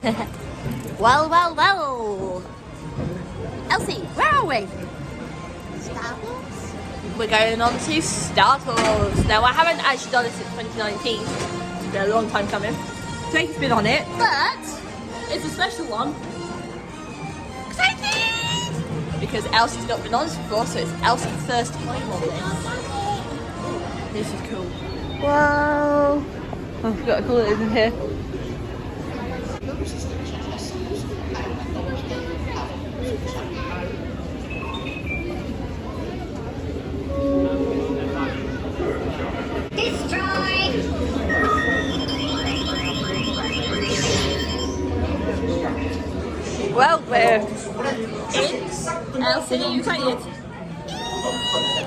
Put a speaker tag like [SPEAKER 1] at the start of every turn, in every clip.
[SPEAKER 1] Well, well, well. Elsie, where are we?
[SPEAKER 2] Star Wars?
[SPEAKER 1] We're going on to Star Tours. Now, I haven't actually done it since 2019. It's been a long time coming. Jake's been on it, but it's a special one. Excited! Because Elsie's not been on this before, so it's Elsie's first time on this. This is cool. Wow. I forgot to call it in here. Well, we're in. Elsie, are you excited?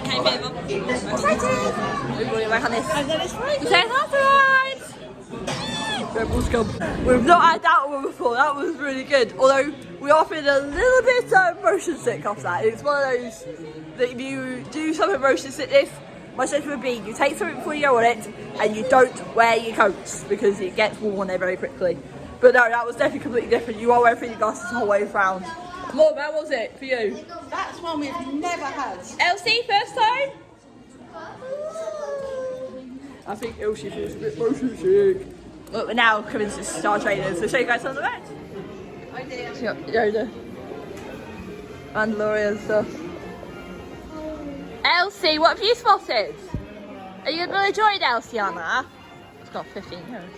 [SPEAKER 1] Can you be Mum? Excited! We're going back on this. And then it's right. Say that's right! Rebels come. We've not had that one before, that was really good. Although, we are feeling a little bit motion sick off that. It's one of those that if you do something motion sickness, my suggestion would be you take something before you go on it and you don't wear your coats because it gets warm on there very quickly. But no, that was definitely completely different. You are wearing your glasses the whole way around. Mom, how was it for you?
[SPEAKER 2] That's one we've never had.
[SPEAKER 1] Elsie, first time? I think Elsie feels a bit motion sick. Well, we're now coming to Star Trainers, so show you guys some of the ride.
[SPEAKER 2] I did.
[SPEAKER 1] Yoda. Mandalorian stuff. Elsie, what have you spotted? Are you going to enjoy it, Elsie, Anna? It's got 15 euros.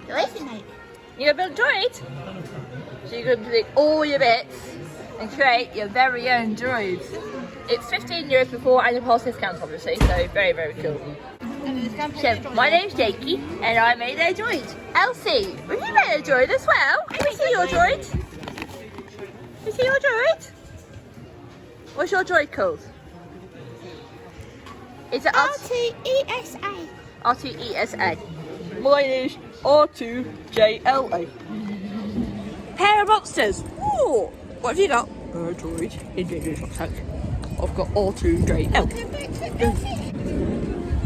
[SPEAKER 2] Listen, mate.
[SPEAKER 1] You're going to enjoy it? So you're going to take all your bits and create your very own droids. It's 15 euros before annual pass discounts, obviously, so very, very cool. So, my name's Jakey, and I made a droid. Elsie, have you made a droid as well? Can we see your droid? Can we see your droid? What's your droid called? Is it
[SPEAKER 2] R2ESA.
[SPEAKER 1] R2ESA. Mine is R2JLA. Pair of monsters. Ooh, what have you got? A droid in Jake's rucksack. I've got R2JL.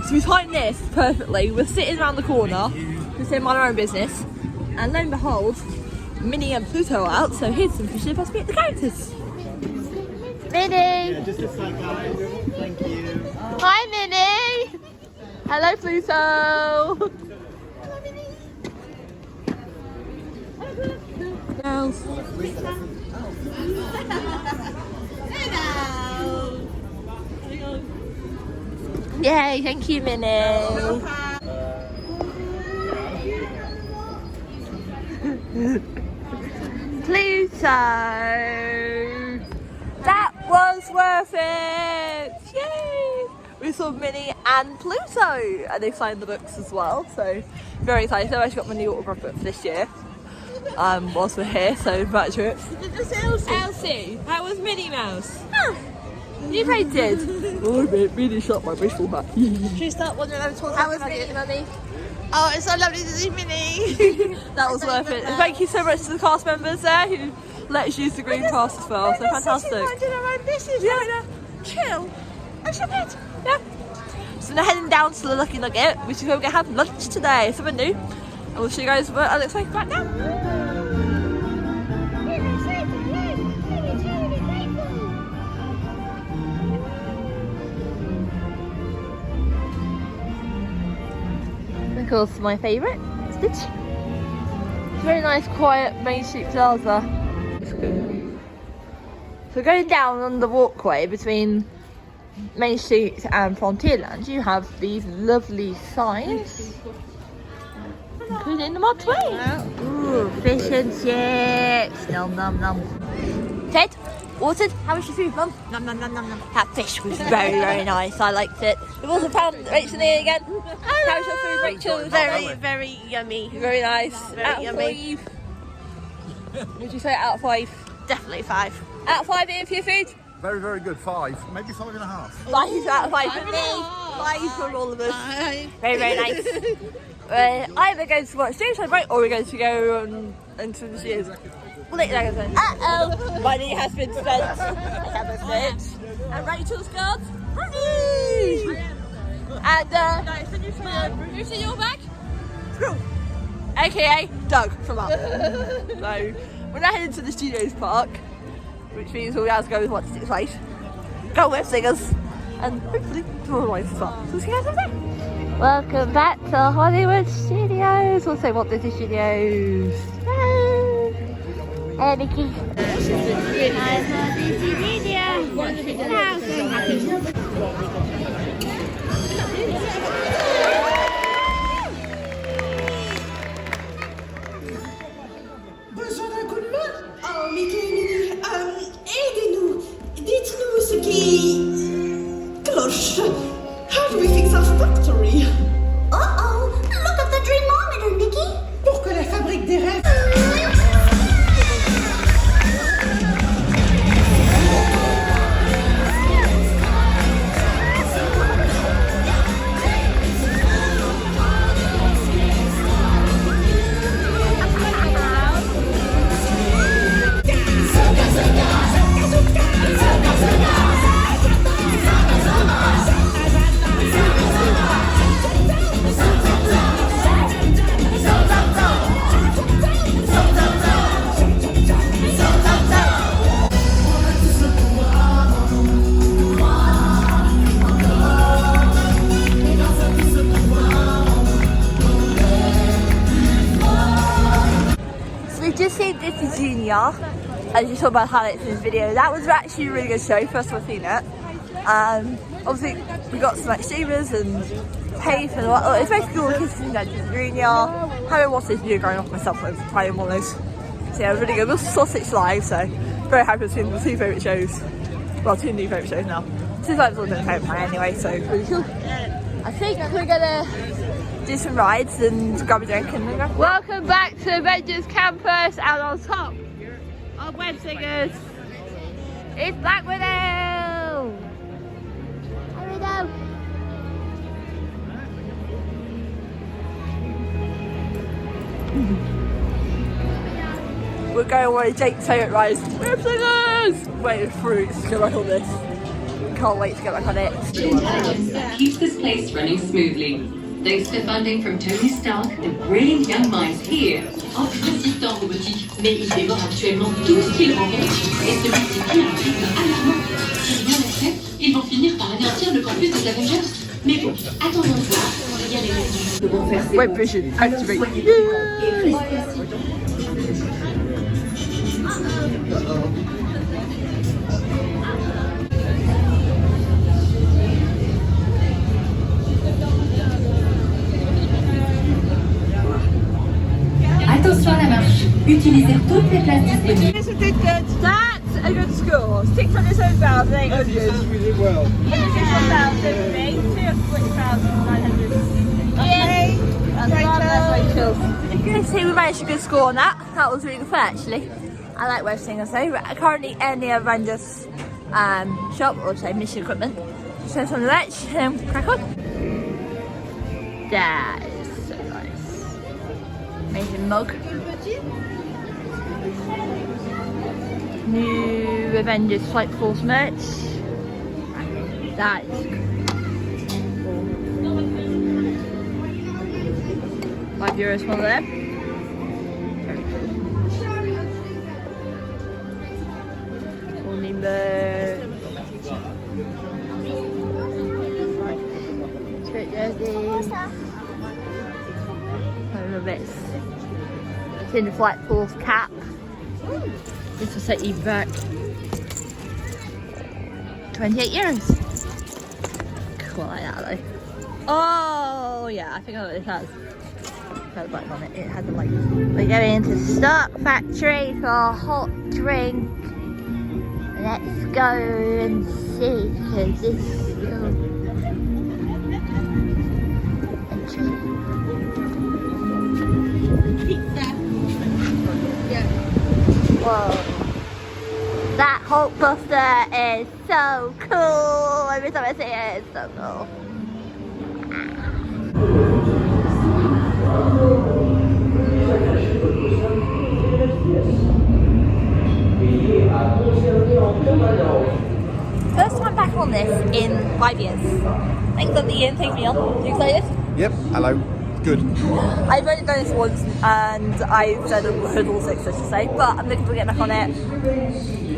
[SPEAKER 1] So we timed this perfectly. We're sitting around the corner, just in our own business, and lo and behold, Minnie and Pluto are out. So here's some fish for us to meet the characters. Minnie.
[SPEAKER 3] Yeah, just a sec, guys. Thank you.
[SPEAKER 1] Hi, Minnie. Hello, Pluto.
[SPEAKER 2] Hello, Minnie.
[SPEAKER 1] Girls.
[SPEAKER 2] Hello.
[SPEAKER 1] Yay, thank you, Minnie. Pluto. That was worth it. Yay. We saw Minnie and Pluto, and they signed the books as well, so very excited. I've actually got my new autograph book for this year. Whilst we're here, so back to it. Elsie, how was Minnie Mouse? Oh, you painted. Oh, Minnie shot my baseball bat. Should we start wondering how was Minnie, Mummy?
[SPEAKER 2] Oh, it's so lovely to see Minnie.
[SPEAKER 1] That was worth it. And thank you so much to the cast members there who let us use the green pass as well. So fantastic.
[SPEAKER 2] Minding our own business.
[SPEAKER 1] Yeah, I know.
[SPEAKER 2] Chill. That's a bit.
[SPEAKER 1] Yeah. So now heading down to the Lucky Nugget, which is where we're going to have lunch today. Something new. And we'll show you guys what it looks like right now. Of course, my favourite, Stitch. It's a very nice, quiet Main Street plaza. It's good. So going down on the walkway between Main Street and Frontierland, you have these lovely signs, including the motorway. Ooh, fish and chips. Nom nom nom. Ted, watered. How was your food, Mum?
[SPEAKER 2] Nom nom nom nom nom.
[SPEAKER 1] That fish was very, very nice. I liked it. We've also found Rachel here again. How was your food, Rachel?
[SPEAKER 2] Very, very yummy.
[SPEAKER 1] Very nice.
[SPEAKER 2] Very
[SPEAKER 1] out
[SPEAKER 2] yummy.
[SPEAKER 1] of 5. Would you say out of 5?
[SPEAKER 2] Definitely 5.
[SPEAKER 1] Out of 5 Ian for your food?
[SPEAKER 3] Very, very good. 5, maybe 5.5.
[SPEAKER 1] 5 out of 5 for me. 5 from all of us.
[SPEAKER 2] 5.
[SPEAKER 1] Very, very nice. Either going to watch James Break or we're going to go into the series. Uh-oh, money has been spent. I have a fit. And Rachel's got money. And who's in your bag? Screw. aka Doug from Up. So we're now heading to the Studios Park, which means we'll be able to go with Walt Disney Place, go with Slingers, and hopefully some other rides as well. So see you guys over there. Welcome back to Hollywood Studios. We'll say Walt Disney Studios. Hey, Mickey.
[SPEAKER 4] Besoin d'un coup de main? Oh, Mickey et Minnie, aidez-nous. Dites-nous ce qui cloche. How do we fix our factory?
[SPEAKER 5] Uh-oh, look at the dreamometer, Mickey.
[SPEAKER 4] Pour que la fabrique des rêves.
[SPEAKER 1] Just seen Disney Junior, as you saw by the highlights in this video. That was actually a really good show, first time I've seen it. Obviously we got some like streamers and tape and what. It's basically all the kids in Disney Junior. Having watched this video growing up myself, I was playing one of those. So yeah, it was really good. We also saw Six Live, so very happy to see the two favourite shows. Well, two new favourite shows now. Six Live's all been a favourite play anyway, so really cool. I think we're gonna do some rides and grab a drink and then go. Welcome back to Avengers Campus, and on top of Web Singers, it's Black Widow! Here we go! We're going on one of Jake's favourite rides, Web Singers! Waiting for Fruits to go back on this. Can't wait to get back on it.
[SPEAKER 6] Keeps this place running smoothly. Thanks to funding from Tony Stark, the brilliant young minds here. En président robotique, mais il dévore actuellement tout ce qu'il rencontre et se multiplie à un rythme alarmant. Si rien n'est fait, ils vont finir par anéantir le campus des Avengers. Mais bon, attendons de voir. Il y a les résidus qui vont faire ses
[SPEAKER 1] Web Vision, activate.
[SPEAKER 6] Attention à la marche. Utilisez toutes les places disponibles.
[SPEAKER 1] That's a good score. 607,800.
[SPEAKER 3] really well.
[SPEAKER 1] 6,000 240,900. Yay! That's Rachel. You can see we managed a good score on that. That was really good fun actually. I like Web Singers though. We're currently in the Avengers shop, or say mission equipment. So some of the merch and crack on. That is so nice. Amazing mug. New Avengers Flight Force merch. That is cool. €5 for them. All new merch. Straight jerseys. Over bits. It's in the Flight Force cap. This will set you back €28. Cool like that though. Oh yeah, I think I know what this has. It has a button on it. It has a light. We're going into Stark Factory for a hot drink. Let's go and see, because this is cool. Whoa. That Hulk Buster is so cool. Every time I see it, it's so cool. First time back on this in 5 years. Thanks for the Ian taking me on. You excited?
[SPEAKER 3] Yep, hello. Good.
[SPEAKER 1] I've only done this once and I've said I've heard all 6, I should say, but I'm looking for getting back on it.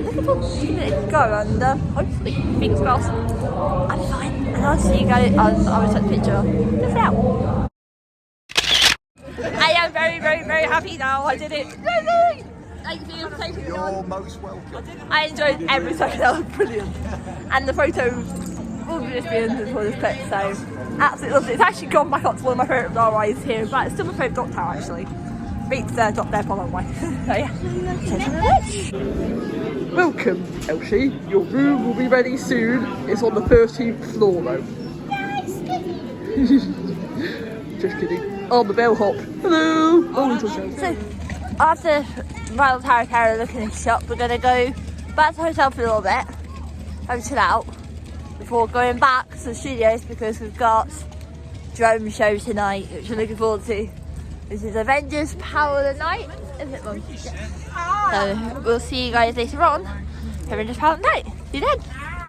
[SPEAKER 1] Looking for giving it a go and hopefully, fingers crossed, I'll be fine. And I'll see you guys, I'll take a picture. Just out. I am very, very, very happy now. I did it. Thank you for taking me
[SPEAKER 3] You're
[SPEAKER 1] on.
[SPEAKER 3] most welcome.
[SPEAKER 1] I enjoyed every second. That was brilliant. And the photos will just be in for this clip, so absolutely lovely. It's actually gone back up to one of my favourite bar rides here, but it's still my favourite dock tower actually. Beats Dock there for a long way. So yeah.
[SPEAKER 7] Welcome, Elsie. Your room will be ready soon. It's on the 13th floor though. Just kidding. On the bellhop. Hello! Oh, little show.
[SPEAKER 1] So after Royal Tower Carrier looking in the shop, we're going to go back to the hotel for a little bit, have a chill out, before going back to the studios because we've got drone show tonight, which we're looking forward to. This is Avengers Power of the Night, isn't it, Mum? Yeah. So we'll see you guys later on. Avengers Power of the Night. See you then.